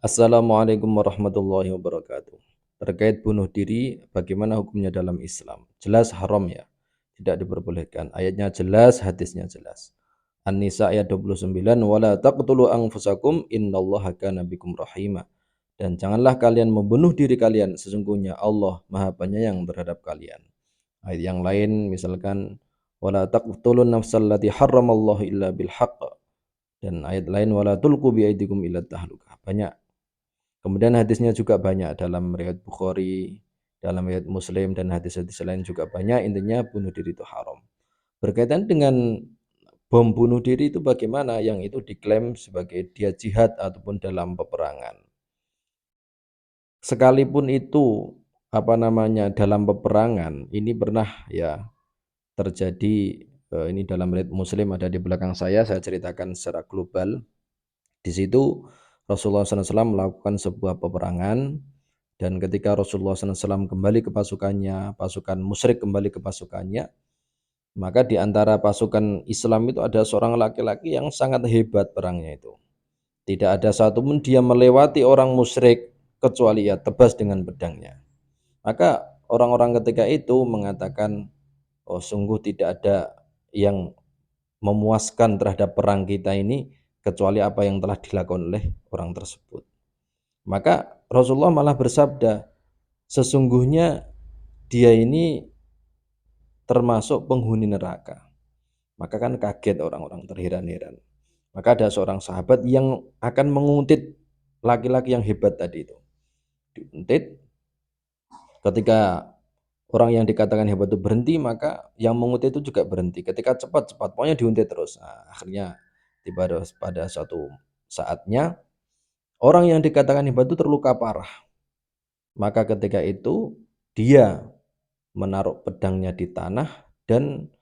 Assalamualaikum warahmatullahi wabarakatuh. Terkait bunuh diri, bagaimana hukumnya dalam Islam? Jelas haram ya, tidak diperbolehkan. Ayatnya jelas, hadisnya jelas. An-Nisa ayat 29, wala taqtulu anfusakum innallaha kana bikum rahima. Dan janganlah kalian membunuh diri kalian, sesungguhnya Allah Maha Penyayang terhadap kalian. Ayat yang lain misalkan wala taqtulun nafsal lati harramallahu illa bil haqq. Dan ayat lain wala tulqu biaidikum ila tahlukah. Banyak. Kemudian hadisnya juga banyak dalam riwayat Bukhari, dalam riwayat Muslim dan hadis-hadis lain juga banyak. Intinya bunuh diri itu haram. Berkaitan dengan bom bunuh diri itu bagaimana yang itu diklaim sebagai dia jihad ataupun dalam peperangan. Sekalipun itu dalam peperangan, ini pernah ya terjadi ini dalam riwayat Muslim ada di belakang saya ceritakan secara global. Di situ Rasulullah SAW melakukan sebuah peperangan dan ketika Rasulullah SAW kembali ke pasukannya, pasukan musyrik kembali ke pasukannya, maka di antara pasukan Islam itu ada seorang laki-laki yang sangat hebat perangnya itu. Tidak ada satupun dia melewati orang musyrik kecuali ia tebas dengan pedangnya. Maka orang-orang ketika itu mengatakan, oh sungguh tidak ada yang memuaskan terhadap perang kita ini kecuali apa yang telah dilakukan oleh orang tersebut. Maka Rasulullah malah bersabda, sesungguhnya dia ini termasuk penghuni neraka. Maka kan kaget orang-orang terheran-heran. Maka ada seorang sahabat yang akan menguntit laki-laki yang hebat tadi itu. Diuntit, ketika orang yang dikatakan hebat itu berhenti, maka yang menguntit itu juga berhenti. Ketika cepat-cepat, pokoknya diuntit terus. Nah, akhirnya tiba pada suatu saatnya, orang yang dikatakan hebat itu terluka parah. Maka ketika itu dia menaruh pedangnya di tanah dan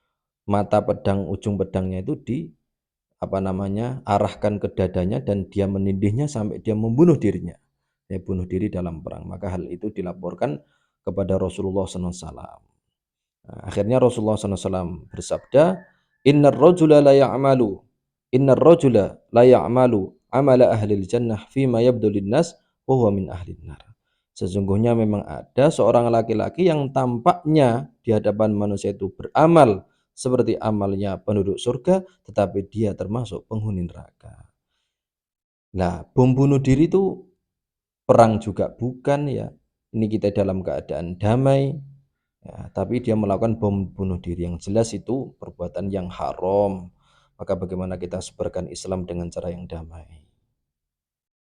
mata pedang, ujung pedangnya itu arahkan ke dadanya dan dia menindihnya sampai dia membunuh dirinya. Dia bunuh diri dalam perang. Maka hal itu dilaporkan kepada Rasulullah SAW. Nah, akhirnya Rasulullah SAW bersabda, Innar rajula la ya'malu amala ahlil jannah fima yabdulin nas wa huwa min ahlin nar. Sesungguhnya memang ada seorang laki-laki yang tampaknya di hadapan manusia itu beramal seperti amalnya penduduk surga, tetapi dia termasuk penghuni neraka. Nah, bom bunuh diri itu perang juga bukan ya. Ini kita dalam keadaan damai, ya, tapi dia melakukan bom bunuh diri, yang jelas itu perbuatan yang haram. Maka bagaimana kita sebarkan Islam dengan cara yang damai?